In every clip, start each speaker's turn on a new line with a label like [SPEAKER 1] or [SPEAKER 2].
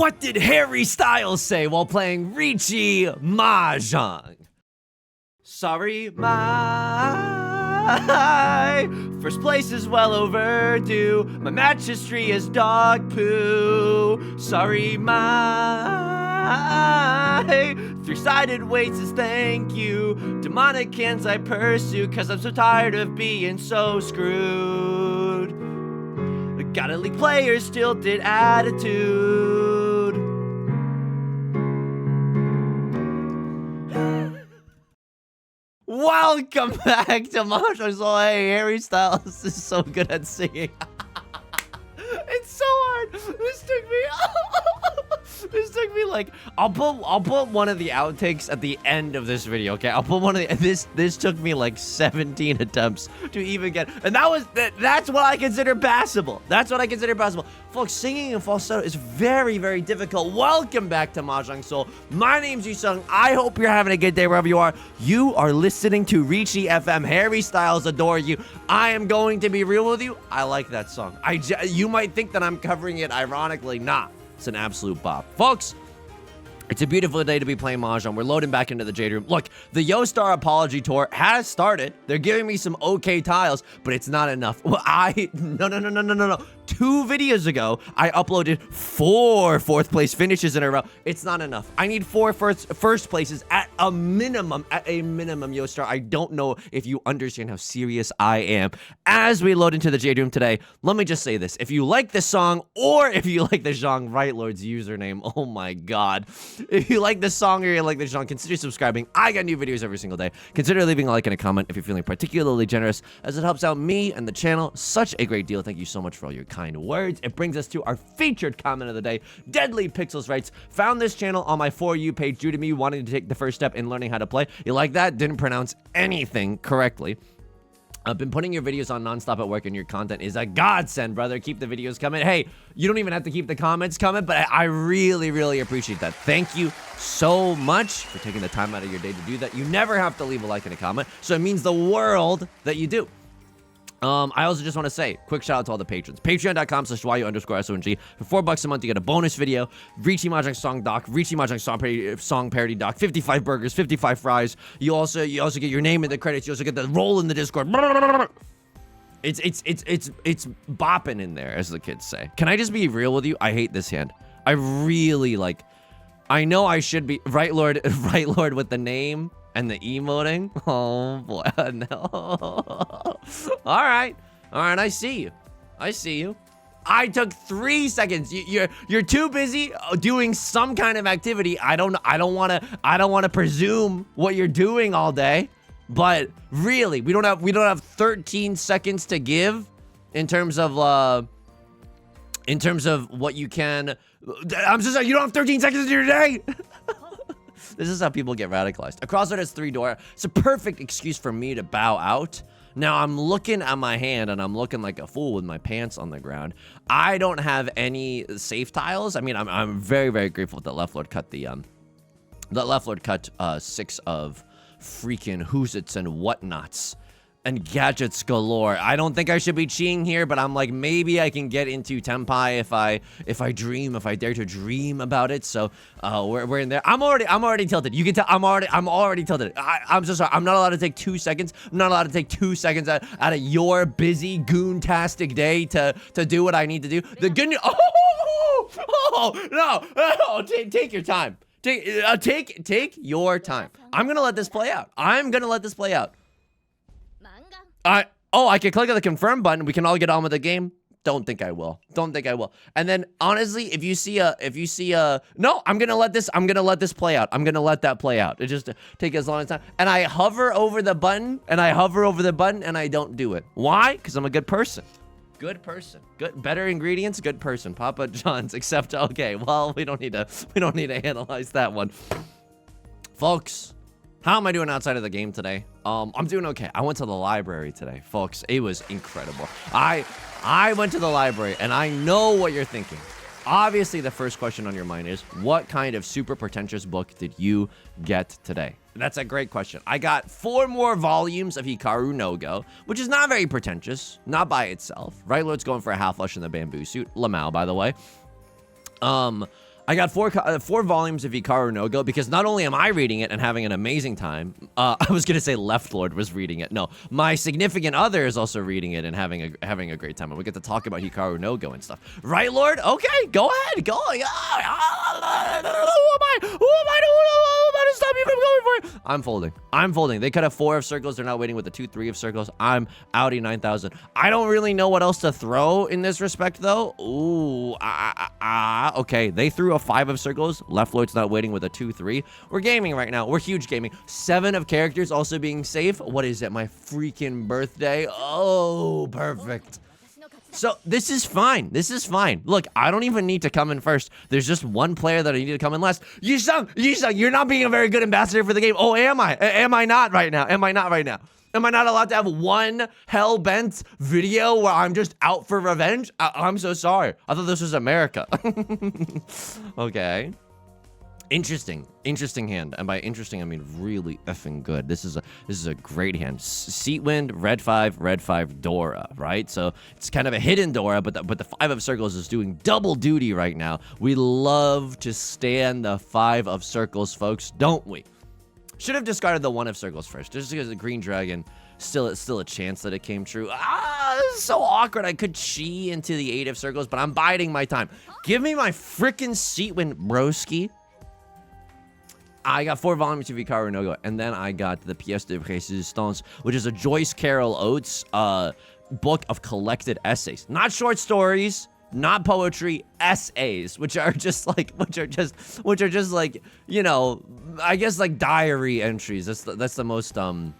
[SPEAKER 1] What did Harry Styles say while playing Riichi Mahjong? Sorry, my first place is well overdue. My match history is dog poo. Sorry, my three-sided weights is thank you. Demonic hands I pursue, cause I'm so tired of being so screwed. Got a league player's stilted attitude. Welcome back to Mahjong Soul. Hey, Harry Styles is so good at singing. It's so hard. This took me like I'll put one of the outtakes at the end of this video. Okay, I'll put one of the this took me like 17 attempts to even get, and that's what I consider passable. That's what I consider passable. Folks, singing in falsetto is very, very difficult. Welcome back to Mahjong Soul. My name's Yusong. I hope you're having a good day wherever you are. You are listening to Riichi FM. Harry Styles adore you. I am going to be real with you. I like that song. You might think that I'm covering it ironically. Nah, it's an absolute bop. Folks, it's a beautiful day to be playing Mahjong. We're loading back into the Jade Room. Look, the Yo-Star Apology Tour has started. They're giving me some okay tiles, but it's not enough. Well, no. 2 videos ago, I uploaded 4 fourth place finishes in a row. It's not enough. I need 4 first places at a minimum, Yo-Star. I don't know if you understand how serious I am. As we load into the Jade Room today, let me just say this. If you like this song, or if you like the Zhang Right Lord's username, oh my god. If you like this song or you like this song, consider subscribing. I got new videos every single day. Consider leaving a like and a comment if you're feeling particularly generous, as it helps out me and the channel such a great deal. Thank you so much for all your kind words. It brings us to our featured comment of the day. Deadly Pixels writes, found this channel on my For You page due to me wanting to take the first step in learning how to play. You like that? Didn't pronounce anything correctly. I've been putting your videos on nonstop at work, and your content is a godsend, brother. Keep the videos coming. Hey, you don't even have to keep the comments coming, but I really, really appreciate that. Thank you so much for taking the time out of your day to do that. You never have to leave a like and a comment, so it means the world that you do. I also just want to say, quick shout out to all the patrons. Patreon.com/YU_SONG. For $4 a month, you get a bonus video, Riichi Mahjong song doc, Riichi Mahjong song parody doc, 55 burgers, 55 fries. You also get your name in the credits. You also get the role in the Discord. It's bopping in there, as the kids say. Can I just be real with you? I hate this hand. I really like. I know I should be right lord with the name and the emoting. Oh boy, no. All right, I see you. I took 3 seconds. You're too busy doing some kind of activity. I don't want to presume what you're doing all day, but really, we don't have 13 seconds to give in terms of what you can. I'm so sorry. You don't have 13 seconds in your day. This is how people get radicalized. A crossroad has 3 doors. It's a perfect excuse for me to bow out. Now, I'm looking at my hand, and I'm looking like a fool with my pants on the ground. I don't have any safe tiles. I mean, I'm very, very grateful that Left Lord cut the 6 of freaking who's-its and whatnots and gadgets galore. I don't think I should be cheating here, but I'm like, maybe I can get into Tenpai if I dare to dream about it. So we're in there. I'm already tilted. You can tell I'm already tilted. I'm so sorry. I'm not allowed to take 2 seconds. I'm not allowed to take 2 seconds out of your busy goon-tastic day to do what I need to do. The good news. No, take your time. Take your time. I'm gonna let this play out. I can click on the confirm button. We can all get on with the game. Don't think I will. And then honestly, if you see no, I'm gonna let this play out. I'm gonna let that play out. It just take as long as time. And I hover over the button, and I don't do it. Why? Because I'm a good person. Good, better ingredients, good person. Papa John's, except okay. Well, we don't need to analyze that one, folks. How am I doing outside of the game today? I'm doing okay. I went to the library today, folks. It was incredible. I went to the library, and I know what you're thinking. Obviously, the first question on your mind is, what kind of super pretentious book did you get today? That's a great question. I got 4 more volumes of Hikaru no Go, which is not very pretentious, not by itself. Right Lord's going for a half flush in the bamboo suit. Lamau, by the way. I got four volumes of Hikaru no Go because not only am I reading it and having an amazing time, I was gonna say Left Lord was reading it. No, my significant other is also reading it and having a great time. And we get to talk about Hikaru no Go and stuff. Right, Lord? Okay, go ahead, go. Who am I? Who am I to stop you from going for it? I'm folding. I'm folding. They cut a 4 of circles. They're not waiting with the 2-3 of circles. I'm Audi 9000. I don't really know what else to throw in this respect, though. Ooh, okay. They threw a 5 of circles. Left Lord's not waiting with a 2-3. We're gaming right now. We're huge gaming. 7 of characters also being safe. What is it? My freaking birthday? Oh, perfect. So this is fine. This is fine. Look, I don't even need to come in first. There's just one player that I need to come in last. Yusong, you're not being a very good ambassador for the game. Oh, am I? Am I not right now? Am I not right now? Am I not allowed to have one hell-bent video where I'm just out for revenge? I'm so sorry. I thought this was America. Okay. Interesting hand, and by interesting I mean really effing good. This is a great hand. Seat wind, red 5 Dora, right? So it's kind of a hidden Dora, but the 5 of circles is doing double duty right now. We love to stand the 5 of circles, folks, don't we? Should have discarded the 1 of circles first, just because the green dragon still a chance that it came true. This is so awkward. I could chi into the 8 of circles, but I'm biding my time. Give me my frickin' seat wind, broski. I got 4 volumes of Hikaru no Go, and then I got the Pièce de Résistance, which is a Joyce Carol Oates book of collected essays. Not short stories, not poetry, essays, which are just like, you know, I guess like diary entries. That's the most I'm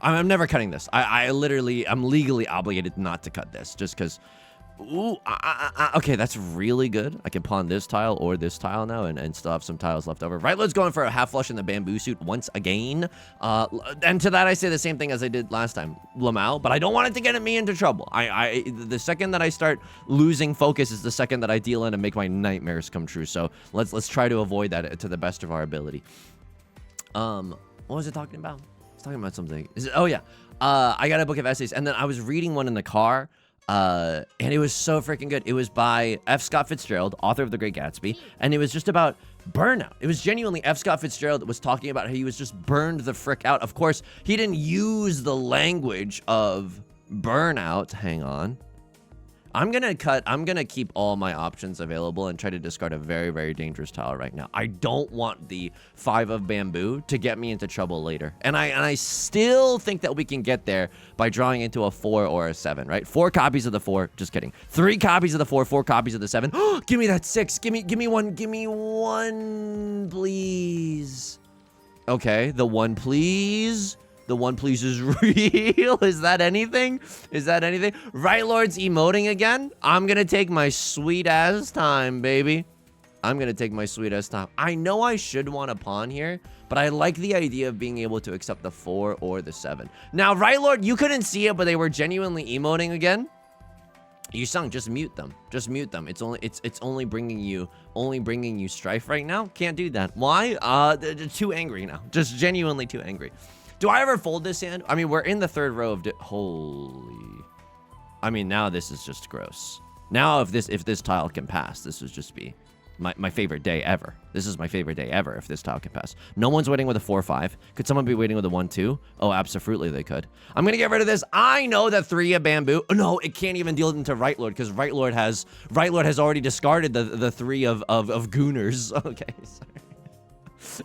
[SPEAKER 1] never cutting this. I'm legally obligated not to cut this, just because. Ooh, okay, that's really good. I can pawn this tile or this tile now and still have some tiles left over. Right, let's go in for a half flush in the bamboo suit once again. And to that, I say the same thing as I did last time, Lamau, but I don't want it to get me into trouble. The second that I start losing focus is the second that I deal in and make my nightmares come true. So let's try to avoid that to the best of our ability. What was it talking about? I was talking about something. Oh yeah. I got a book of essays, and then I was reading one in the car. And it was so freaking good. It was by F. Scott Fitzgerald, author of The Great Gatsby, and it was just about burnout. It was genuinely F. Scott Fitzgerald that was talking about how he was just burned the frick out. Of course, he didn't use the language of burnout. Hang on. I'm gonna keep all my options available and try to discard a very, very dangerous tile right now. I don't want the 5 of bamboo to get me into trouble later. And I still think that we can get there by drawing into a 4 or a 7, right? 4 copies of the 4, just kidding. 3 copies of the 4, 4 copies of the 7. Give me that 6. Give me one, please. Okay, the 1, please. The 1 please is real. Is that anything? Is that anything? Right Lord's emoting again. I'm gonna take my sweet ass time, baby. I'm gonna take my sweet ass time. I know I should want a pawn here, but I like the idea of being able to accept the 4 or the 7. Now, Right Lord, you couldn't see it, but they were genuinely emoting again. Yusong, just mute them. Just mute them. It's only bringing you strife right now. Can't do that. Why? They're too angry now. Just genuinely too angry. Do I ever fold this hand? I mean, we're in the 3rd row of holy. I mean, now this is just gross. Now, if this tile can pass, this would just be my favorite day ever. This is my favorite day ever if this tile can pass. No one's waiting with a 4-5. Could someone be waiting with a 1-2? Oh, absolutely they could. I'm gonna get rid of this. I know that 3 of bamboo. Oh, no, it can't even deal into Right Lord because Right Lord has already discarded the 3 of gooners. Okay, sorry.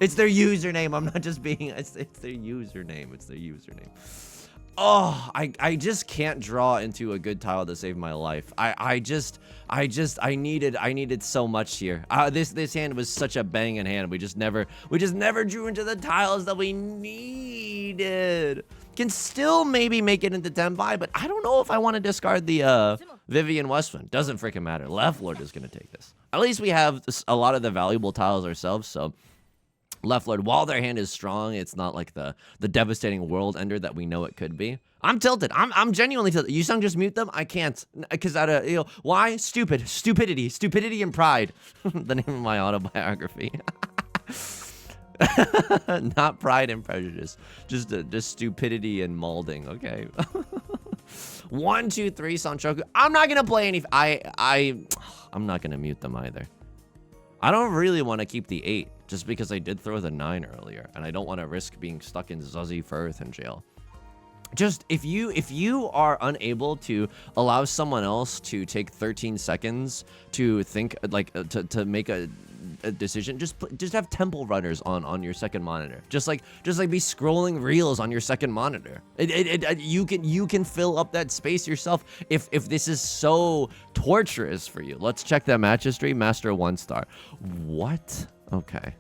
[SPEAKER 1] It's their username. I'm not just being. It's their username. It's their username. Oh, I just can't draw into a good tile to save my life. I needed so much here. This hand was such a banging hand. We just never drew into the tiles that we needed. Can still maybe make it into 10-5, but I don't know if I want to discard the Vivian Westwind. Doesn't freaking matter. Left Lord is gonna take this. At least we have a lot of the valuable tiles ourselves, so. Left Lord, while their hand is strong, it's not like the devastating world ender that we know it could be. I'm tilted. I'm genuinely tilted. Yusong, just mute them. I can't, because why? Stupidity and pride. The name of my autobiography. Not pride and prejudice, just stupidity and molding. Okay. 1, 2, 3, Sanchoku. I'm not gonna play any. I'm not gonna mute them either. I don't really want to keep the 8 just because I did throw the 9 earlier, and I don't want to risk being stuck in Zuzzy Firth in jail. Just if you are unable to allow someone else to take 13 seconds to think, like to make a decision, just have temple runners on your second monitor. Just like be scrolling reels on your second monitor. You can fill up that space yourself if this is so torturous for you. Let's check that match history. Master 1 star. What? Okay.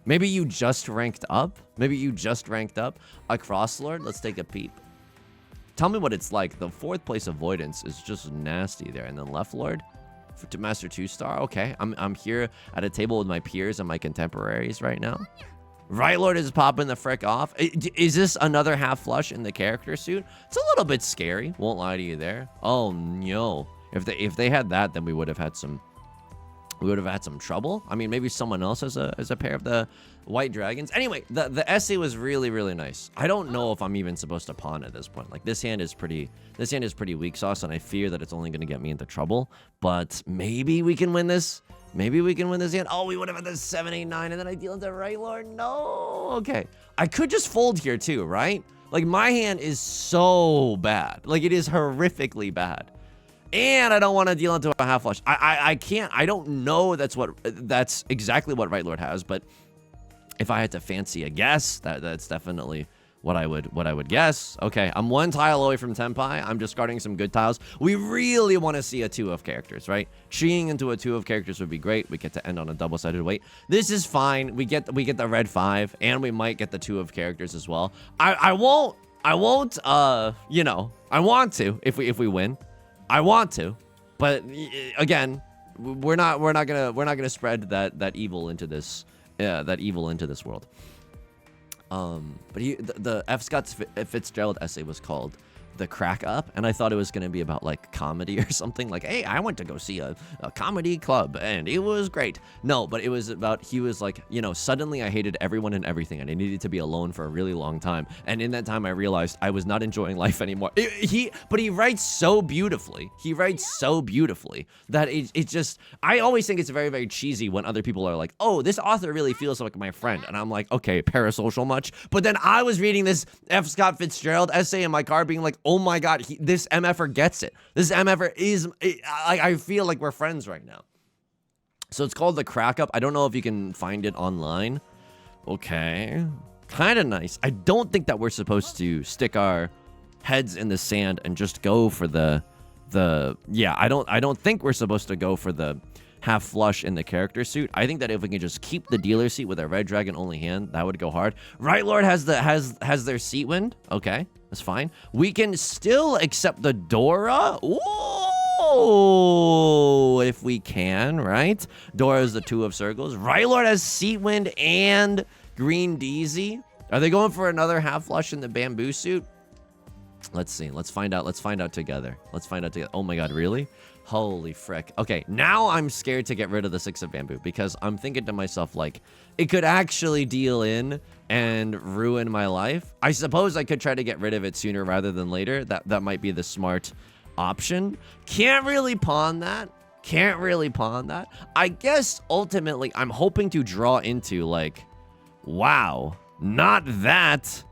[SPEAKER 1] Maybe you just ranked up. Maybe you just ranked up. A Crosslord. Let's take a peep. Tell me what it's like. The 4th place avoidance is just nasty there. And then Left Lord to Master 2 star. Okay, I'm here at a table with my peers and my contemporaries right now. Right Lord is popping the frick off. Is this another half flush in the character suit? It's a little bit scary. Won't lie to you there. Oh no. If they had that, then we would have had some trouble. I mean, maybe someone else has a pair of the white dragons. Anyway, the essay was really, really nice. I don't know if I'm even supposed to pawn at this point. Like, this hand is pretty weak sauce, and I fear that it's only going to get me into trouble. But maybe we can win this. Maybe we can win this hand. Oh, we would have had the 7, 8, 9, and then I deal into Right Lord. No. Okay. I could just fold here too, right? Like, my hand is so bad. Like, it is horrifically bad. And I don't want to deal into a half flush. I can't. I don't know that's exactly what Right Lord has, but if I had to fancy a guess, that's definitely what I would guess. Okay, I'm 1 tile away from Tenpai. I'm discarding some good tiles. We really want to see a 2 of characters, right? Cheating into a 2 of characters would be great. We get to end on a double-sided weight. This is fine. We get the red 5, and we might get the 2 of characters as well. I won't. You know, I want to if we win. I want to, but again, we're not gonna spread that evil into this world. But the F. Scott Fitzgerald essay was called The Crack Up, and I thought it was gonna be about like comedy or something. Like, hey, I went to go see a comedy club and it was great. No, but it was about, he was like, you know, suddenly I hated everyone and everything, and I needed to be alone for a really long time. And in that time, I realized I was not enjoying life anymore. But he writes so beautifully. He writes so beautifully that it's just, I always think it's very, very cheesy when other people are like, oh, this author really feels like my friend. And I'm like, okay, parasocial much? But then I was reading this F. Scott Fitzgerald essay in my car being like, oh my God, this MFer gets it. This MFer is, I feel like we're friends right now. So it's called The Crack Up. I don't know if you can find it online. Okay. Kind of nice. I don't think that we're supposed to stick our heads in the sand and just go for yeah, I don't think we're supposed to go for the half flush in the character suit. I think that if we can just keep the dealer seat with a red dragon only hand, that would go hard. Right Lord has their seat wind. Okay, that's fine. We can still accept the Dora. Ooh, if we can, right? Dora is the 2 of circles. Right Lord has seat wind and green DZ. Are they going for another half flush in the bamboo suit? Let's see. Let's find out. Let's find out together. Let's find out together. Oh my God, really? Holy frick. Okay, now I'm scared to get rid of the 6 of bamboo because I'm thinking to myself, like, it could actually deal in and ruin my life. I suppose I could try to get rid of it sooner rather than later. That might be the smart option. Can't really pawn that. Can't really pawn that. I guess ultimately I'm hoping to draw into, like, wow, not that,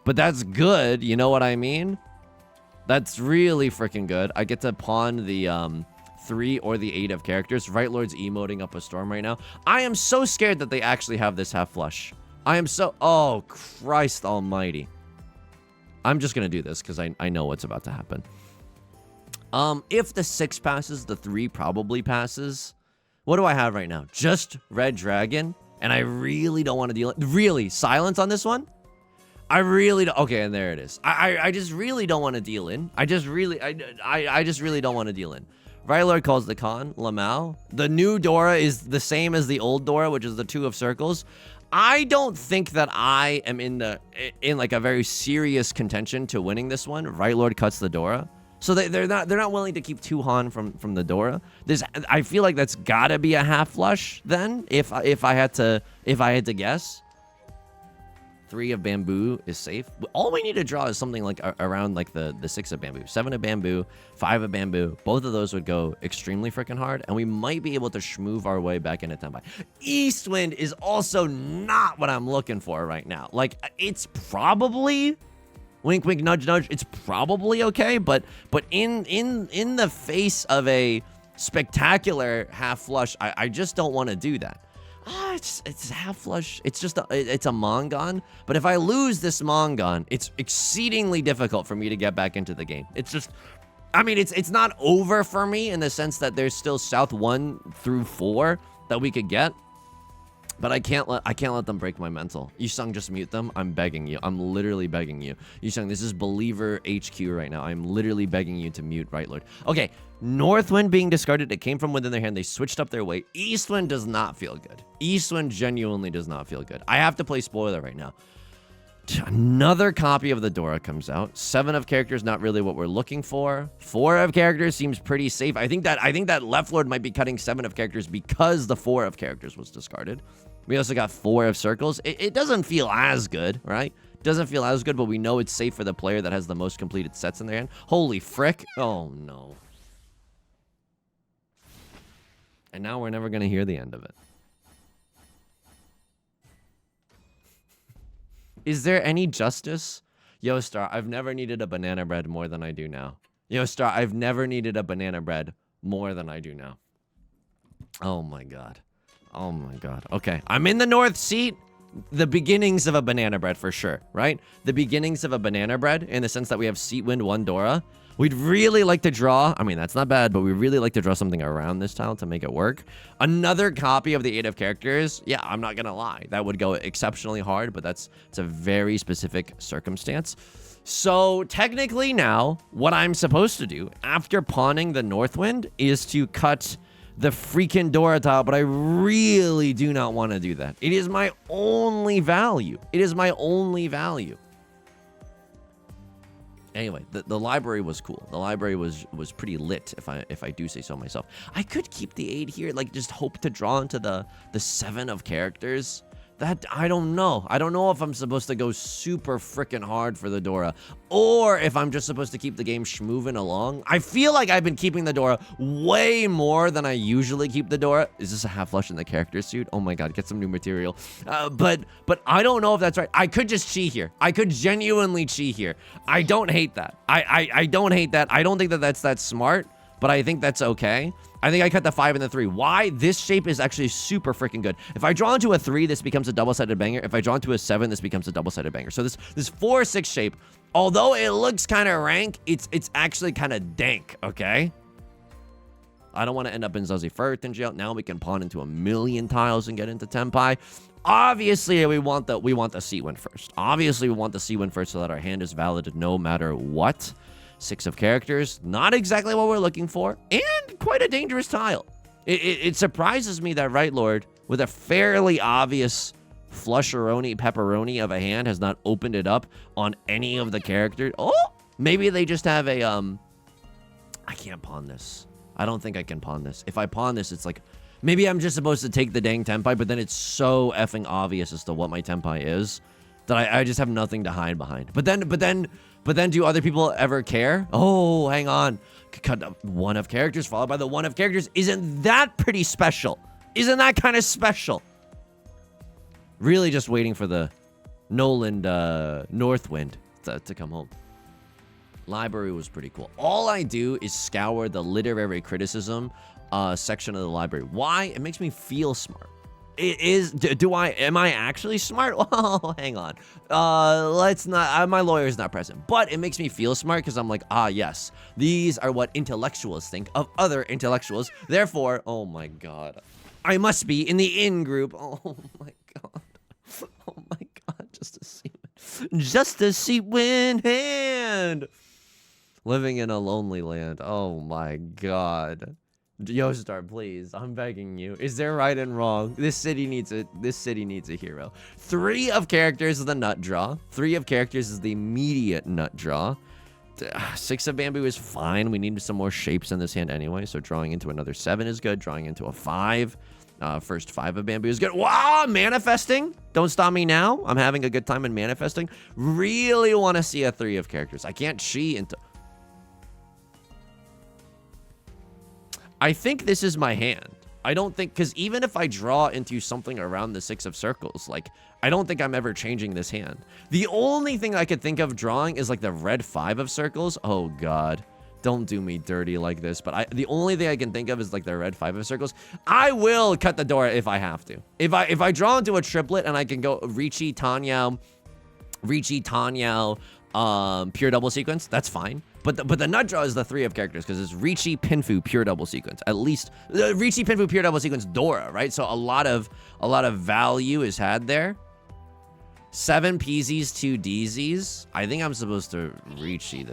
[SPEAKER 1] but that's good. You know what I mean? That's really freaking good. I get to pawn the 3 or the 8 of characters. Right Lord's emoting up a storm right now. I am so scared that they actually have this half flush. I am so... Oh, Christ almighty. I'm just going to do this because I know what's about to happen. If the 6 passes, the 3 probably passes. What do I have right now? Just red dragon. And I really don't want to deal it. Really? Silence on this one? I really don't. Okay, and there it is. I just really don't want to deal in. I just really don't want to deal in. Right Lord calls the con. Lamau. The new Dora is the same as the old Dora, which is the 2 of circles. I don't think that I am in like a very serious contention to winning this one. Right Lord cuts the Dora. So they're not willing to keep 2 Han from the Dora. I feel like that's gotta be a half flush then, if I had to guess. 3 of bamboo is safe. All we need to draw is something like around like the 6 of bamboo. 7 of bamboo, 5 of bamboo. Both of those would go extremely freaking hard, and we might be able to schmoove our way back into Tenpai. Eastwind is also not what I'm looking for right now. Like, it's probably... Wink, wink, nudge, nudge. It's probably okay, but in the face of a spectacular half flush, I just don't want to do that. It's half flush. It's just it's a Mongon. But if I lose this Mongon, it's exceedingly difficult for me to get back into the game. It's just, I mean, it's not over for me in the sense that there's still South 1 through 4 that we could get. But I can't let them break my mental. Yusong, just mute them. I'm begging you. I'm literally begging you. Yusong, this is Believer HQ right now. I'm literally begging you to mute Right Lord. Okay, Northwind being discarded. It came from within their hand. They switched up their weight. Eastwind does not feel good. Eastwind genuinely does not feel good. I have to play spoiler right now. Another copy of the Dora comes out. 7 of characters, not really what we're looking for. 4 of characters seems pretty safe. I think that Left Lord might be cutting 7 of characters because the 4 of characters was discarded. We also got 4 of circles. It doesn't feel as good, right? Doesn't feel as good, but we know it's safe for the player that has the most completed sets in their hand. Holy frick. Oh, no. And now we're never going to hear the end of it. Is there any justice? Yo, Star, I've never needed a banana bread more than I do now. Yo, Star, I've never needed a banana bread more than I do now. Oh, my God. Oh, my God. Okay, I'm in the north seat. The beginnings of a banana bread for sure, right? The beginnings of a banana bread in the sense that we have Seat Wind 1 Dora. We'd really like to draw, I mean, that's not bad, but we really like to draw something around this tile to make it work. Another copy of the 8 of characters. Yeah, I'm not gonna lie. That would go exceptionally hard, but it's a very specific circumstance. So technically now, what I'm supposed to do after pawning the Northwind is to cut the freaking Dora tile, but I really do not want to do that. It is my only value. It is my only value. Anyway, the library was cool. The library was pretty lit, if I do say so myself. I could keep the 8 here, like just hope to draw into the 7 of characters. That, I don't know. I don't know if I'm supposed to go super freaking hard for the Dora, or if I'm just supposed to keep the game schmooving along. I feel like I've been keeping the Dora way more than I usually keep the Dora. Is this a half flush in the character suit? Oh my God, get some new material. But I don't know if that's right. I could just chi here. I could genuinely chi here. I don't hate that. I don't hate that. I don't think that that's that smart, but I think that's okay. I think I cut the 5 and the 3. Why? This shape is actually super freaking good. If I draw into a 3, this becomes a double-sided banger. If I draw into a 7, this becomes a double-sided banger. So this 4-6 shape, although it looks kind of rank, it's actually kind of dank, okay? I don't want to end up in Zazie Firth in jail. Now we can pawn into a million tiles and get into Tenpai. Obviously, we want the C-Wind first. Obviously, we want the C-Wind first so that our hand is valid no matter what. 6 of characters, not exactly what we're looking for, and quite a dangerous tile. It surprises me that Right Lord, with a fairly obvious flusheroni pepperoni of a hand, has not opened it up on any of the characters. Oh, maybe they just have a, I can't pawn this. I don't think I can pawn this. If I pawn this, it's like, maybe I'm just supposed to take the dang Tenpai, but then it's so effing obvious as to what my Tenpai is that I just have nothing to hide behind. But then do other people ever care? Oh, hang on. Cut 1 of characters followed by the 1 of characters. Isn't that pretty special? Isn't that kind of special? Really just waiting for the Noland Northwind to come home. Library was pretty cool. All I do is scour the literary criticism section of the library. Why? It makes me feel smart. It is, am I actually smart? Well, hang on. Let's not, my lawyer's not present, but it makes me feel smart because I'm like, ah, yes, these are what intellectuals think of other intellectuals. Therefore, oh my God, I must be in the in group. Oh my God. Oh my God. Just a seat win hand. Living in a lonely land. Oh my God. Yostar, please, I'm begging you. Is there right and wrong? This city needs a hero. 3 of characters is the nut draw. 3 of characters is the immediate nut draw. 6 of bamboo is fine. We need some more shapes in this hand anyway. So drawing into another 7 is good. Drawing into a 5. First 5 of bamboo is good. Wow, manifesting. Don't stop me now. I'm having a good time in manifesting. Really want to see a 3 of characters. I can't chi into... I think this is my hand. I don't think, because even if I draw into something around the 6 of circles, like, I don't think I'm ever changing this hand. The only thing I could think of drawing is like the red 5 of circles. Oh God, don't do me dirty like this. But the only thing I can think of is like the red 5 of circles. I will cut the door if I have to. If I draw into a triplet and I can go Riichi, Tenhou, pure double sequence, that's fine. But the nut draw is the 3 of characters because it's Riichi, Pinfu, pure double sequence. At least Riichi, Pinfu, pure double sequence, Dora, right? So a lot of value is had there. 7 PZs, 2 DZs. I think I'm supposed to Riichi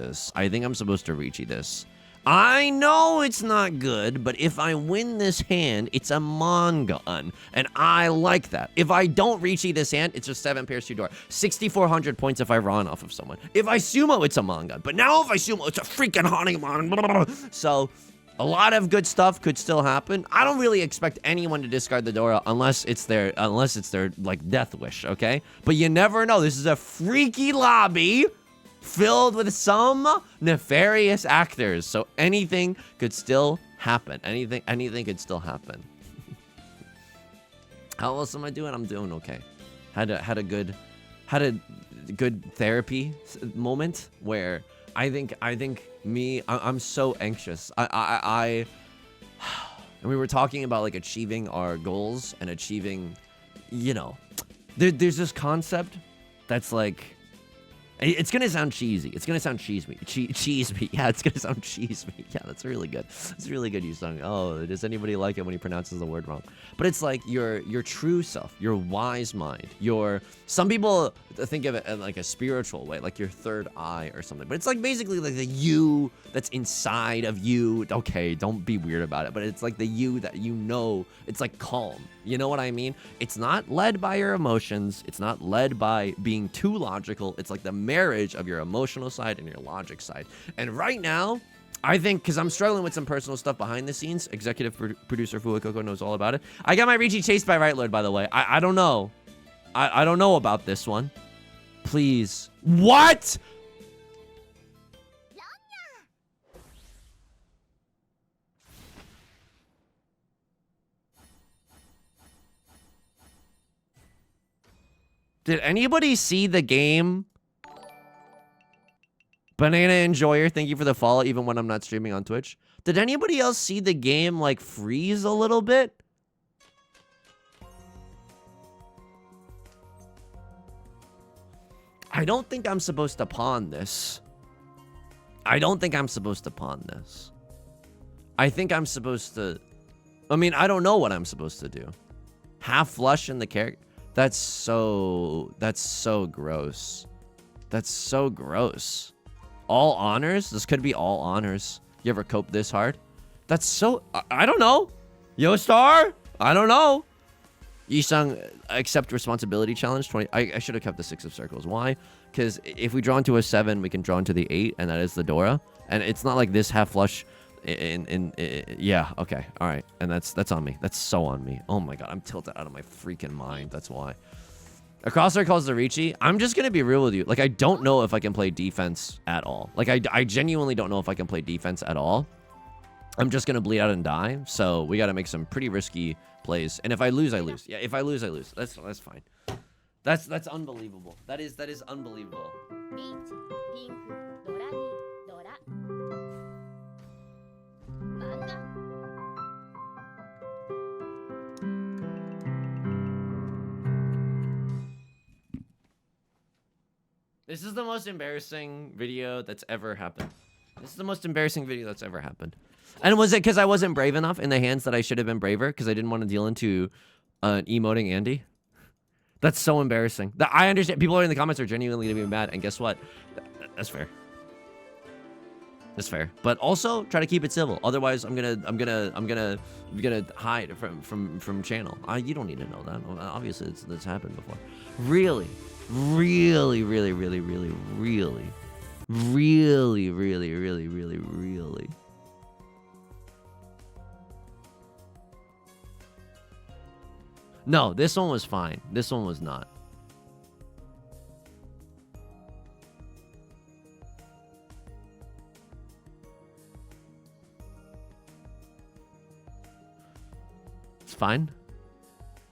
[SPEAKER 1] this. I know it's not good, but if I win this hand, it's a Mongun, and I like that. If I don't Riichi this hand, it's just 7 pairs 2 door. 6,400 points if I run off of someone. If I sumo, it's a Mongun, but now if I sumo, it's a freaking Hanuman. So a lot of good stuff could still happen. I don't really expect anyone to discard the Dora unless it's their like death wish, okay? But you never know. This is a freaky lobby filled with some nefarious actors, so anything could still happen. Anything could still happen. How else am I doing? I'm doing okay. Had a good therapy moment where I think I'm so anxious. And we were talking about like achieving our goals and achieving, you know, there's this concept that's like, it's gonna sound cheesy. It's gonna sound cheese me. Yeah, it's gonna sound cheese me. Yeah, that's really good. It's really good, Yusong. Oh, does anybody like it when he pronounces the word wrong? But it's like your true self, your wise mind, some people think of it in like a spiritual way, like your third eye or something. But it's like basically like the you that's inside of you. Okay, don't be weird about it. But it's like the you that you know. It's like calm. You know what I mean? It's not led by your emotions. It's not led by being too logical. It's like the marriage of your emotional side and your logic side. And right now, I think, because I'm struggling with some personal stuff behind the scenes, executive producer Fuakoko knows all about it. I got my Riichi chased by Right Lord, by the way. I don't know. I don't know about this one. Please. What? Did anybody see the game? Banana Enjoyer, thank you for the follow, even when I'm not streaming on Twitch. Did anybody else see the game, like, freeze a little bit? I don't think I'm supposed to pawn this. I think I'm supposed to... I mean, I don't know what I'm supposed to do. Half flush in the character... That's so gross. That's so gross. All honors? This could be all honors. You ever cope this hard? That's so... I don't know. Yo, Star? I don't know. Yisung, accept responsibility challenge. 20. I should have kept the 6 of circles. Why? Because if we draw into a 7, we can draw into the 8, and that is the Dora. And it's not like this half flush... yeah, okay, all right, and that's on me. That's so on me. Oh my god, I'm tilted out of my freaking mind. That's why. A crosshair calls the Riichi. I'm just gonna be real with you. Like, I don't know if I can play defense at all. Like, I genuinely don't know if I can play defense at all. I'm just gonna bleed out and die. So we gotta make some pretty risky plays. And if I lose, I lose. Yeah, if I lose, I lose. That's fine. That's unbelievable. That is unbelievable. This is the most embarrassing video that's ever happened. And was it because I wasn't brave enough in the hands that I should have been braver? Because I didn't want to deal into emoting Andy? That's so embarrassing. I understand. People in the comments are genuinely gonna be mad, and guess what? That's fair. That's fair. But also try to keep it civil. Otherwise, I'm gonna hide from channel. You don't need to know that. Obviously, it's happened before. Really Really, really, really, really, really. No, this one was fine. This one was not. It's fine.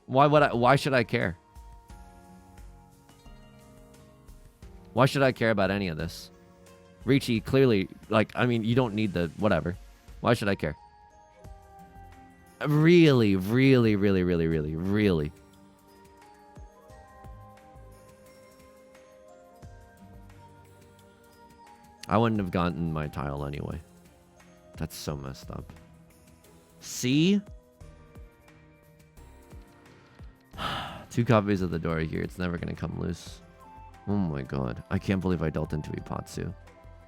[SPEAKER 1] Why should I care? Why should I care about any of this? Riichi clearly, like, I mean, you don't need the whatever. Why should I care? Really, really, really, really, really, really. I wouldn't have gotten my tile anyway. That's so messed up. See? 2 copies of the door here. It's never going to come loose. Oh my god. I can't believe I dealt into Ipatsu.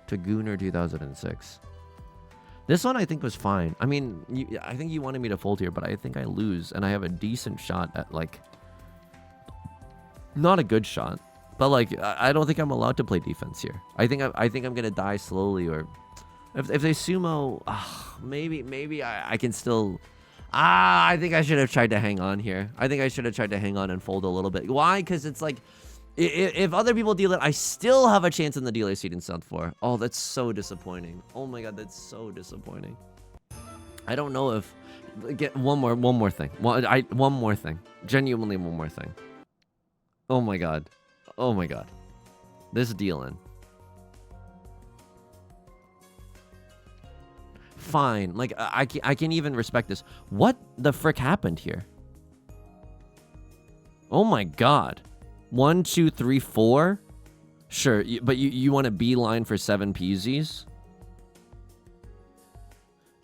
[SPEAKER 1] To Gooner 2006. This one I think was fine. I mean, I think you wanted me to fold here, but I think I lose. And I have a decent shot at, like... Not a good shot. But, like, I don't think I'm allowed to play defense here. I think I'm going to die slowly, or... If they sumo... maybe I can still... I think I should have tried to hang on here. I think I should have tried to hang on and fold a little bit. Why? Because it's like... If other people deal it, I still have a chance in the dealer seat in South 4. Oh, that's so disappointing. Oh my god, that's so disappointing. I don't know if... Get one more thing. One more thing. Genuinely one more thing. Oh my god. Oh my god. This deal-in. Fine. Like, I can even respect this. What the frick happened here? Oh my god. 1, 2, 3, 4? Sure, but you want a beeline for 7 PZs?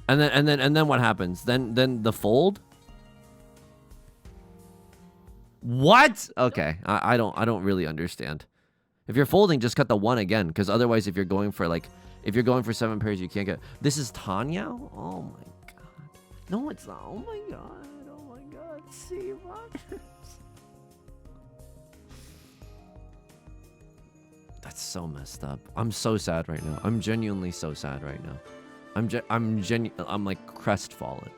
[SPEAKER 1] And then what happens? Then the fold? What? Okay, I don't really understand. If you're folding, just cut the 1 again, because otherwise, if you're going for 7 pairs, you can't get. This is Tanya? Oh my god. No, it's not. Oh my god. Oh my god. See what? That's so messed up. I'm so sad right now. I'm genuinely so sad right now. I'm like crestfallen.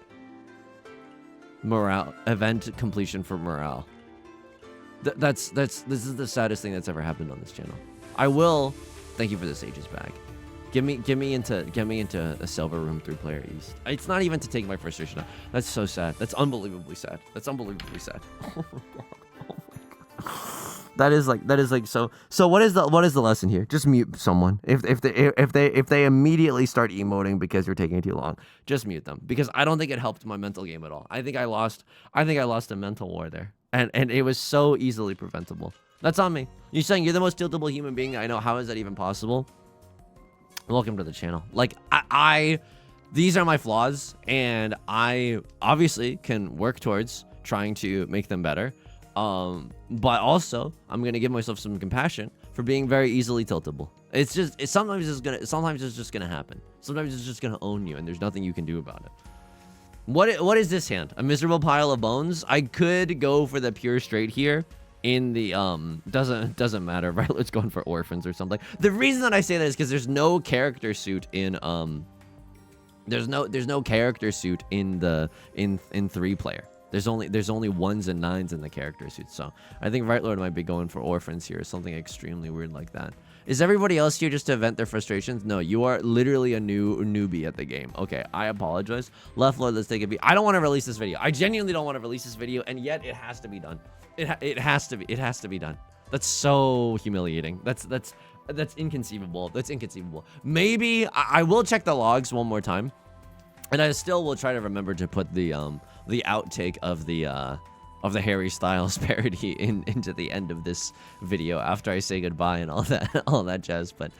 [SPEAKER 1] Morale event completion for morale. This is the saddest thing that's ever happened on this channel. I will thank you for the Sage's bag. Get me into a silver room 3-player East. It's not even to take my frustration out. That's so sad. That's unbelievably sad. That's unbelievably sad. Oh my god. Oh my god. That is like so. So what is the lesson here? Just mute someone. If they immediately start emoting because you're taking too long, just mute them, because I don't think it helped my mental game at all. I think I lost a mental war there, and it was so easily preventable. That's on me. You're saying you're the most tiltable human being I know. How is that even possible? Welcome to the channel. Like these are my flaws, and I obviously can work towards trying to make them better. But also I'm gonna give myself some compassion for being very easily tiltable. Sometimes it's just gonna happen. Sometimes it's just gonna own you, and there's nothing you can do about it. What is this hand? A miserable pile of bones? I could go for the pure straight here. In the doesn't matter, right? Let's go in for orphans or something. The reason that I say that is because there's no character suit in there's no character suit in 3-player. There's only 1s and 9s in the character suit. So I think Right Lord might be going for orphans here, or something extremely weird like that. Is everybody else here just to vent their frustrations? No, you are literally a newbie at the game. Okay, I apologize. Left Lord, let's take a beat. I don't want to release this video. I genuinely don't want to release this video, and yet it has to be done. It has to be done. That's so humiliating. That's inconceivable. That's inconceivable. Maybe I will check the logs one more time, and I still will try to remember to put the outtake of the Harry Styles parody into the end of this video after I say goodbye and all that jazz. But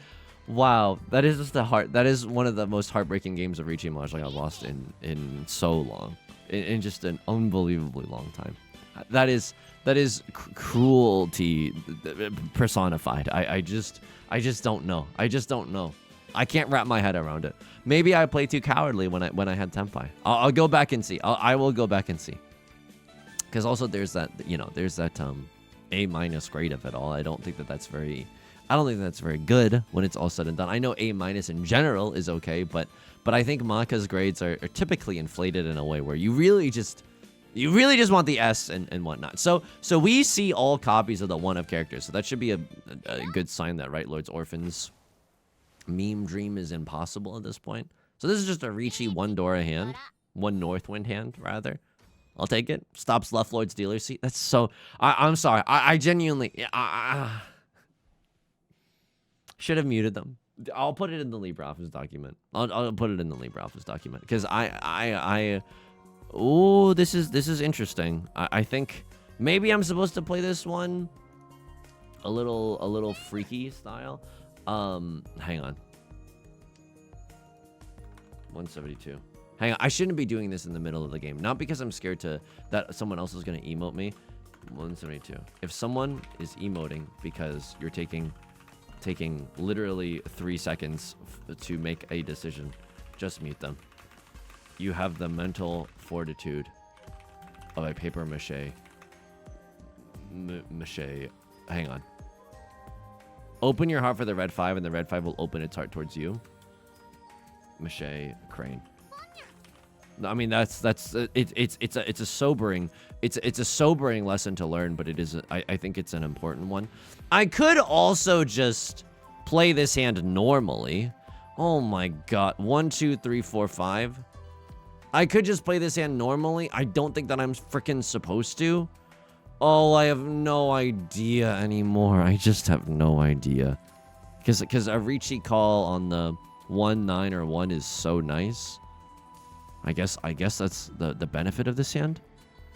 [SPEAKER 1] wow, that is just that is one of the most heartbreaking games of Riichi Mahjong I've lost in so long, in just an unbelievably long time. That is cruelty personified. I just don't know. I just don't know. I can't wrap my head around it. Maybe I played too cowardly when I had Tenpai. I'll go back and see. I will go back and see. Because also there's that A- grade of it all. I don't think that's very I don't think that's very good when it's all said and done. I know A- in general is okay, but I think Maka's grades are typically inflated in a way where you really just want the S and whatnot. So we see all copies of the 1 of characters. So that should be a good sign that Right Lord's Orphans meme dream is impossible at this point. So this is just a Riichi 1 Dora hand. 1 Northwind hand, rather. I'll take it. Stops Left Lord's dealer seat. That's so... I'm sorry. I genuinely... should have muted them. I'll put it in the LibreOffice document. I'll put it in the LibreOffice document. Because oh, this is interesting. I think maybe I'm supposed to play this one a little freaky style. Hang on. 172. Hang on. I shouldn't be doing this in the middle of the game. Not because I'm scared that someone else is going to emote me. 172. If someone is emoting because you're taking literally 3 seconds to make a decision, just mute them. You have the mental fortitude of a paper mache. Hang on. Open your heart for the red 5, and the red 5 will open its heart towards you. Mache crane. I mean, it's a sobering lesson to learn, but it is I think it's an important one. I could also just play this hand normally. Oh my god. 1, 2, 3, 4, 5. I could just play this hand normally. I don't think that I'm freaking supposed to. Oh, I have no idea anymore. I just have no idea. Because a Riichi call on the 1, 9, or 1 is so nice. I guess that's the benefit of this hand.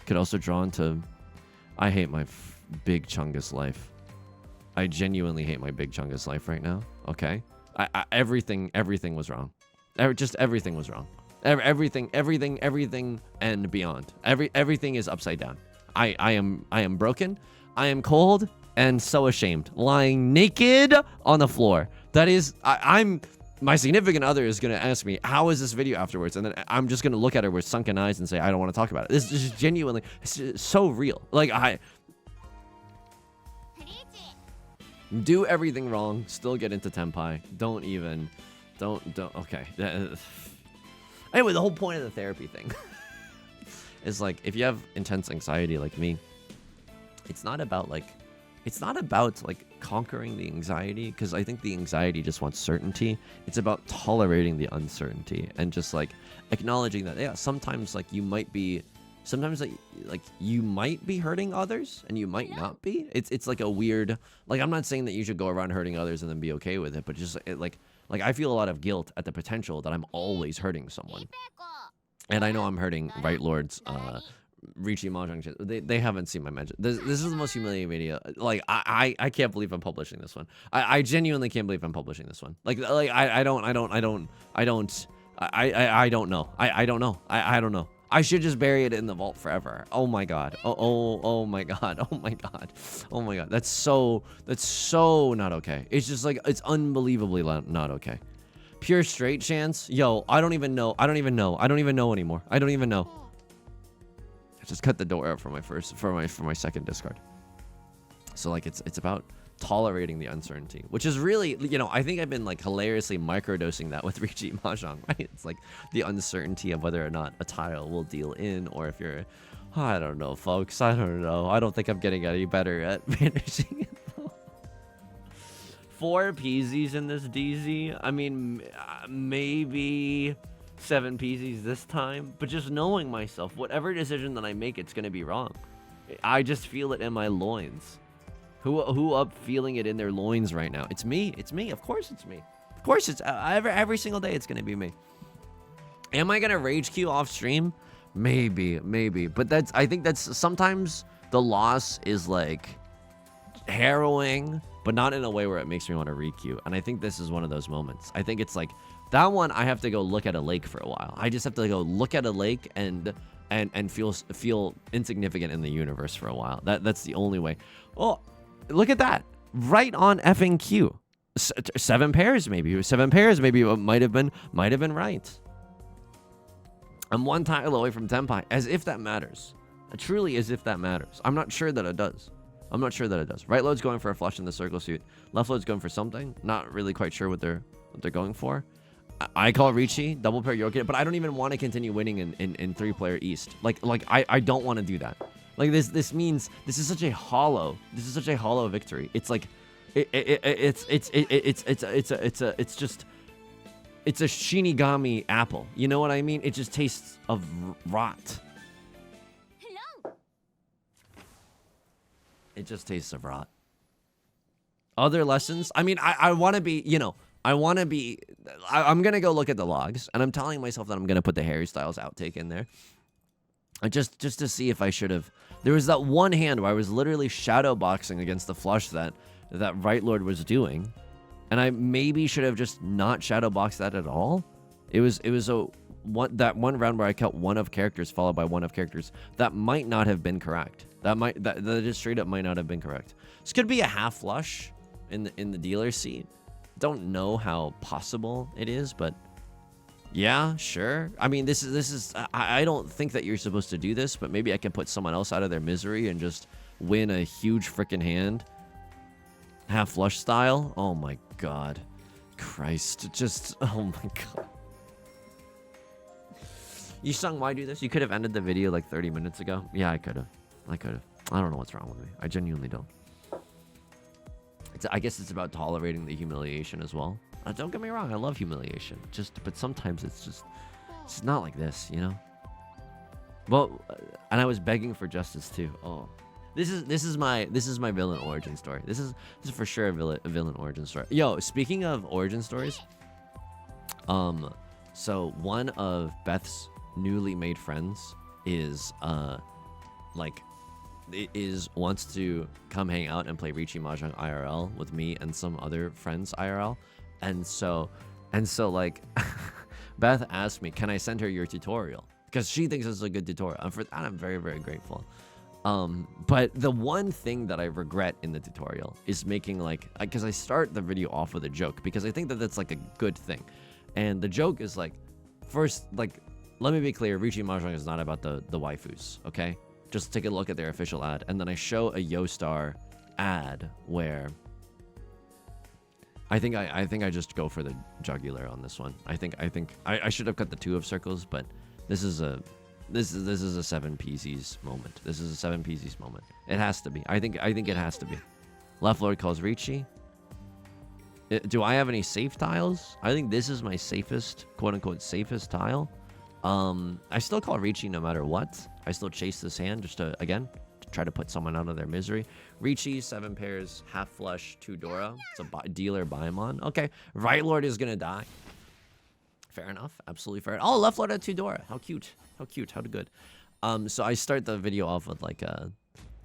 [SPEAKER 1] Could also draw into... I hate my big Chungus life. I genuinely hate my big Chungus life right now. Okay? Everything was wrong. Just everything was wrong. Everything and beyond. Everything is upside down. I am broken. I am cold and so ashamed. Lying naked on the floor. That is... My significant other is going to ask me, how is this video afterwards? And then I'm just going to look at her with sunken eyes and say, I don't want to talk about it. This is genuinely so real. Like, I do everything wrong, still get into Tenpai. Don't, okay. Anyway, the whole point of the therapy thing is, like, if you have intense anxiety like me, it's not about conquering the anxiety, because I think the anxiety just wants certainty. It's about tolerating the uncertainty and just like acknowledging that, yeah, sometimes like you might be hurting others and you might not be. It's like a weird, like, I'm not saying that you should go around hurting others and then be okay with it, but just like I feel a lot of guilt at the potential that I'm always hurting someone. And I know I'm hurting Right Lord's Riichi Mahjong. They haven't seen my mention. This is the most humiliating video. Like, I can't believe I'm publishing this one. I genuinely can't believe I'm publishing this one. I don't know. I don't know. I should just bury it in the vault forever. Oh my god. Oh my god. Oh my god. Oh my god. That's so not okay. It's just like, it's unbelievably not okay. Pure straight chance. Yo, I don't even know anymore. I don't even know. I just cut the door out for my second discard. So like it's about tolerating the uncertainty, which is really, I think I've been like hilariously microdosing that with Riichi Mahjong, right? It's like the uncertainty of whether or not a tile will deal in, or if you're, I don't know, folks. I don't know. I don't think I'm getting any better at managing it. 4 PZs in this DZ. I mean, maybe 7 PZs this time, but just knowing myself, whatever decision that I make, it's gonna be wrong. I just feel it in my loins. Who up feeling it in their loins right now? It's me. It's me. Of course it's me. Of course it's every single day it's gonna be me. Am I gonna rage queue off stream? Maybe. But I think that's sometimes the loss is like harrowing, but not in a way where it makes me want to re-queue. And I think this is one of those moments. I think it's like that one. I have to go look at a lake for a while. I just have to go look at a lake and feel insignificant in the universe for a while. That's the only way. Oh, look at that! Right on effing Q. 7 pairs maybe. 7 pairs maybe. It might have been right. I'm 1 tile away from Tenpai. As if that matters. Truly, as if that matters. I'm not sure that it does. I'm not sure that it does. Right load's going for a flush in the circle suit. Left load's going for something. Not really quite sure what they're going for. I call Riichi, double pair Yorkin, but I don't even want to continue winning in 3-player East. Like I don't want to do that. Like this means this is such a hollow victory. It's like it's just it's a Shinigami apple. You know what I mean? It just tastes of rot.
[SPEAKER 2] Hello.
[SPEAKER 1] It just tastes of rot. Other lessons? I mean, I want to be, you know, I'm going to go look at the logs, and I'm telling myself that I'm going to put the Harry Styles outtake in there. Just to see if I should have. There was that one hand where I was literally shadow boxing against the flush that Right Lord was doing, and I maybe should have just not shadow boxed that at all. It was that one round where I kept one of characters followed by one of characters. That might not have been correct. That just straight up might not have been correct. This could be a half flush in the dealer's seat. Don't know how possible it is, but yeah, sure. I mean, this is I don't think that you're supposed to do this, but maybe I can put someone else out of their misery and just win a huge freaking hand. Half flush style. Oh my god. Christ. Just, oh my god. Yusong, why do this? You could have ended the video like 30 minutes ago. Yeah, I could have. I don't know what's wrong with me. I genuinely don't. I guess it's about tolerating the humiliation as well. Don't get me wrong, I love humiliation. But sometimes it's not like this, you know. Well, and I was begging for justice too. Oh, this is my villain origin story. This is for sure a villain origin story. Yo, speaking of origin stories, so one of Beth's newly made friends wants to come hang out and play Riichi Mahjong IRL with me and some other friends IRL. And so like Beth asked me, can I send her your tutorial? Because she thinks it's a good tutorial. And for that, I'm very, very grateful. But the one thing that I regret in the tutorial is making because I start the video off with a joke because I think that that's like a good thing. And the joke is like, first, like, let me be clear, Riichi Mahjong is not about the waifus, okay? Just take a look at their official ad. And then I show a YoStar ad where I think I just go for the jugular on this one. I think I should have cut the 2 of circles, but this is a 7 PZs moment. This is a 7 PZs moment. It has to be. I think it has to be. Left Lord calls Riichi. Do I have any safe tiles? I think this is my safest, quote unquote, safest tile. I still call Riichi no matter what. I still chase this hand just to, again, try to put someone out of their misery. Riichi, 7 pairs, half flush, 2 Dora. It's a dealer Baimon. Okay, Right Lord is gonna die. Fair enough, absolutely fair. Oh, Left Lord had 2 Dora. How cute, how good. So I start the video off with like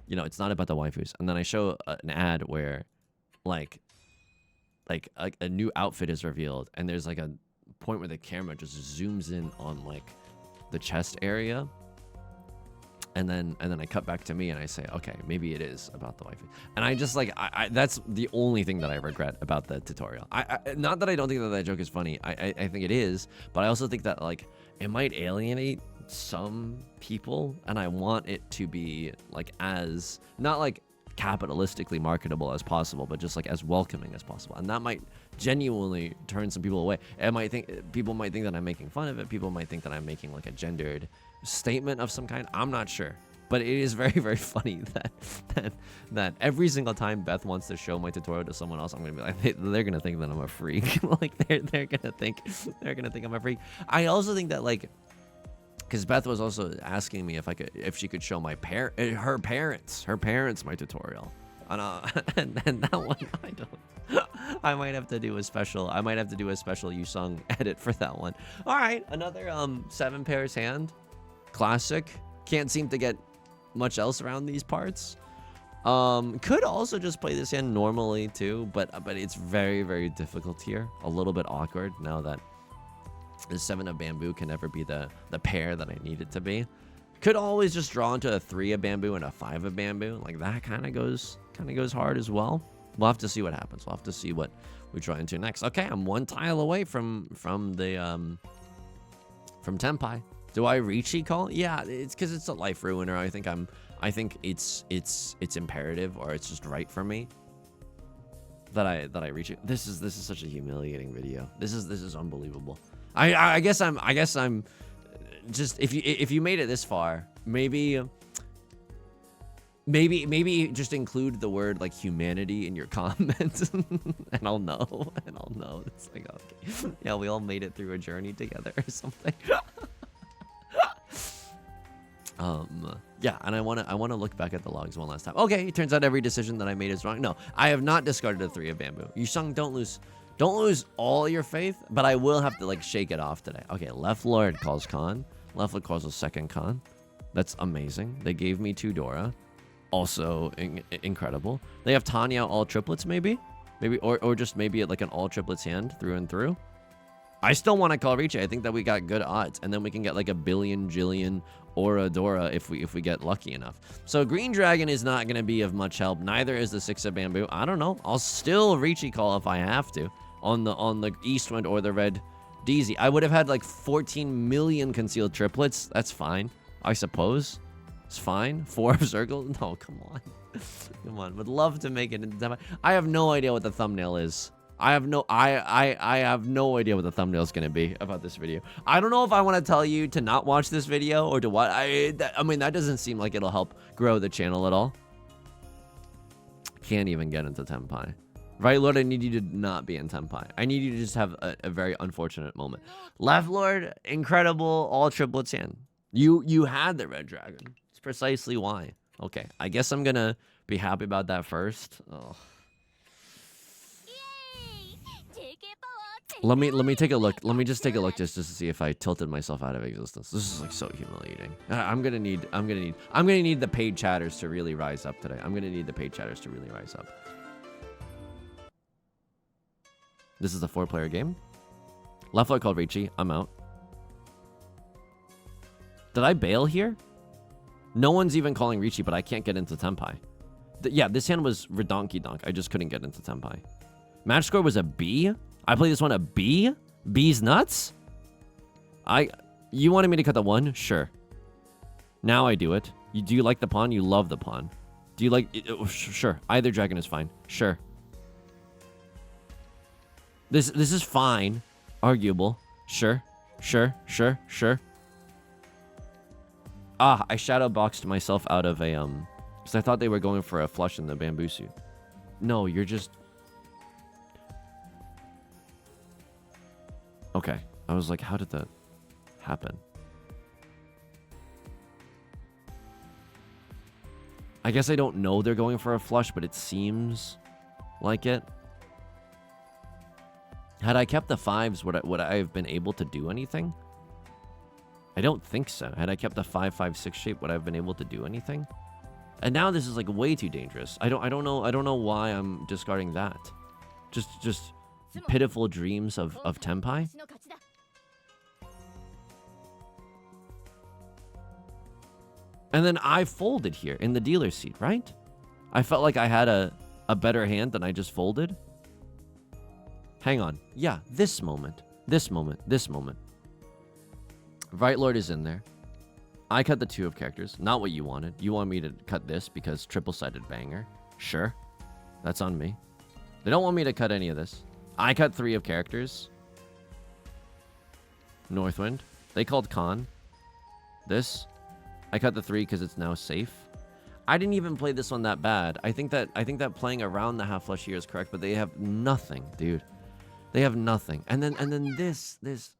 [SPEAKER 1] you know, it's not about the waifus, and then I show an ad where, like a new outfit is revealed, and there's like a point where the camera just zooms in on like the chest area. And then I cut back to me and I say, okay, maybe it is about the waifu. And I just like, that's the only thing that I regret about the tutorial. Not that I don't think that joke is funny. I think it is, but I also think that like it might alienate some people, and I want it to be like as not like capitalistically marketable as possible, but just like as welcoming as possible. And that might genuinely turn some people away. People might think that I'm making fun of it. People might think that I'm making like a gendered statement of some kind. I'm not sure, but it is very, very funny that every single time Beth wants to show my tutorial to someone else, I'm gonna be like, they're gonna think that I'm a freak. Like they're gonna think I'm a freak. I also think that like, because Beth was also asking me if she could show her parents my tutorial, and that one I don't. I might have to do a special Yusong edit for that one. All right, another 7 pairs hand. Classic. Can't seem to get much else around these parts. Could also just play this hand normally too, but it's very, very difficult here. A little bit awkward now that the 7 of bamboo can never be the pair that I need it to be. Could always just draw into a 3 of bamboo and a 5 of bamboo. Like that kind of goes hard as well. We'll have to see what happens. We'll have to see what we draw into next. Okay, I'm 1 tile away from Tenpai. Do I Riichi call? Yeah, it's because it's a life ruiner. I think I'm I think it's imperative, or it's just right for me that I reach it. This is such a humiliating video. This is unbelievable. I guess I'm just, if you made it this far, maybe just include the word like humanity in your comments and I'll know. It's like, okay, yeah, we all made it through a journey together or something. Yeah, and I want to look back at the logs one last time. Okay, it turns out every decision that I made is wrong. No, I have not discarded a 3 of bamboo. Yusong, don't lose all your faith, but I will have to like shake it off today. Okay, left lord calls con. Left lord calls a second con. That's amazing. They gave me 2 Dora. Also incredible. They have Tanya all triplets, maybe, or just maybe like an all triplets hand through and through. I still want to call Riichi. I think that we got good odds, and then we can get like a billion jillion Aura Dora if we get lucky enough. So Green Dragon is not going to be of much help. Neither is the 6 of bamboo. I don't know. I'll still Riichi call if I have to on the East Wind or the red DZ. I would have had like 14 million concealed triplets. That's fine, I suppose. It's fine. 4 of circle. No, come on. Come on. Would love to make it into time. I have no idea what the thumbnail is. I have no idea what the thumbnail is going to be about this video. I don't know if I want to tell you to not watch this video or to what. I mean, that doesn't seem like it'll help grow the channel at all. Can't even get into Tenpai. Right, Lord, I need you to not be in Tenpai. I need you to just have a very unfortunate moment. Left Lord, incredible, all triplets hand. You had the red dragon. It's precisely why. Okay, I guess I'm going to be happy about that first. Oh. Let me take a look. Let me just take a look just to see if I tilted myself out of existence. This is like so humiliating. I'm gonna need the paid chatters to really rise up today. I'm gonna need the paid chatters to really rise up. This is a 4-player game. Left lord called Riichi. I'm out. Did I bail here? No one's even calling Riichi, but I can't get into Tenpai. Yeah, this hand was redonky donk. I just couldn't get into Tenpai. Match score was a B. I played this one a B? B's nuts? You wanted me to cut the 1? Sure. Now I do it. Do you like the pawn? You love the pawn. Do you like it? Sure. Either dragon is fine. Sure. This is fine. Arguable. Sure. Sure. Sure. Sure. Ah, I shadow boxed myself out of a because I thought they were going for a flush in the bamboo suit. No, you're just okay. I was like, how did that happen? I guess I don't know they're going for a flush, but it seems like it. Had I kept the 5s, would I have been able to do anything? I don't think so. Had I kept the 5-5-6 shape, would I have been able to do anything? And now this is like way too dangerous. I don't know why I'm discarding that. Just pitiful dreams of Tenpai. And then I folded here in the dealer's seat, right? I felt like I had a better hand than I just folded. Hang on. Yeah, this moment. This moment. This moment. Right Lord is in there. I cut the 2 of characters. Not what you wanted. You want me to cut this because triple-sided banger. Sure. That's on me. They don't want me to cut any of this. I cut 3 of characters. Northwind. They called Khan. This. I cut the 3 because it's now safe. I didn't even play this one that bad. I think that playing around the half flush here is correct, but they have nothing, dude. They have nothing. And then this is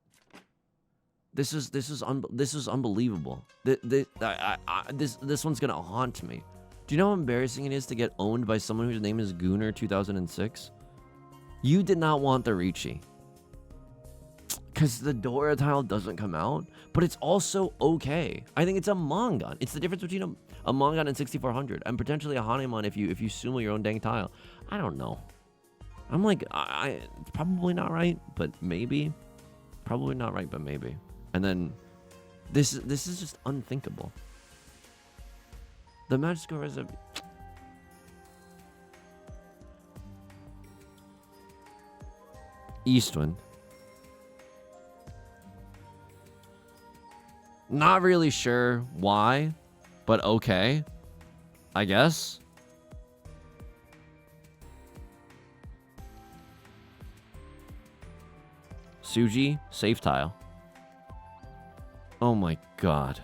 [SPEAKER 1] unbelievable. This one's gonna haunt me. Do you know how embarrassing it is to get owned by someone whose name is Gooner 2006? You did not want the Riichi. Because the Dora tile doesn't come out, but it's also okay. I think it's a Mongon. It's the difference between a Mongon and 6400, and potentially a Hanemon if you sumo your own dang tile. I don't know. I'm like, it's probably not right, but maybe. Probably not right, but maybe. And then this is just unthinkable. The match score is a Eastwind. Not really sure why, but okay. I guess. Suji, safe tile. Oh my god.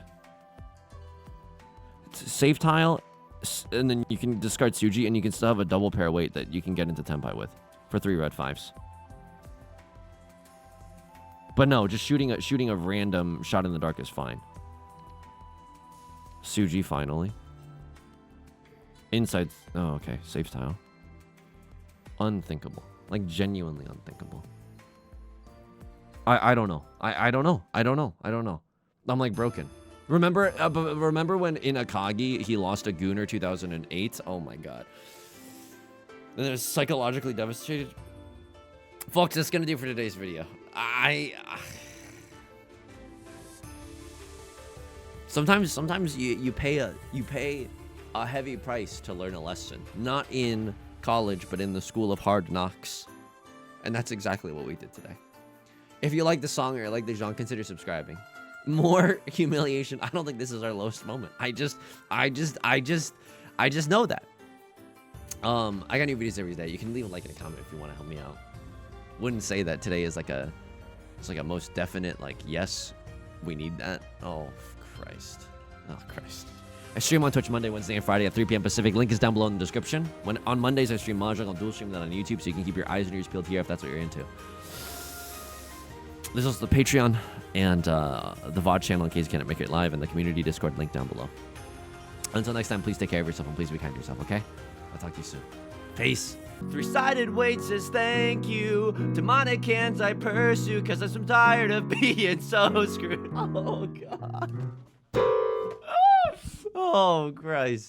[SPEAKER 1] Safe tile, and then you can discard Suji, and you can still have a double pair weight that you can get into Tenpai with for 3 red 5s. But no, just shooting a random shot in the dark is fine. Suji finally. Inside. Oh, okay. Safe tile. Unthinkable. Like genuinely unthinkable. I don't know. I don't know. I don't know. I don't know. I'm like broken. Remember when in Akagi he lost a Gooner 2008? Oh my god. And they're psychologically devastated. Folks, that's gonna do for today's video. Sometimes you pay a heavy price to learn a lesson. Not in college, but in the school of hard knocks. And that's exactly what we did today. If you like the song or you like the genre, consider subscribing. More humiliation. I don't think this is our lowest moment. I just know that. I got new videos every day. You can leave a like and a comment if you want to help me out. Wouldn't say that today is like a most definite like yes, we need that. Oh Christ. Oh Christ. I stream on Twitch Monday, Wednesday, and Friday at 3 p.m. Pacific. Link is down below in the description. On Mondays I stream Mahjong. I'll dual stream that on YouTube, so you can keep your eyes and ears peeled here if that's what you're into. There's also the Patreon and the VOD channel in case you can't make it live, and the community Discord link down below. Until next time, please take care of yourself and please be kind to yourself, okay? I'll talk to you soon. Peace. Three-sided weight says thank you. Demonic hands I pursue because I'm tired of being so screwed. Oh, God. Oh, Christ.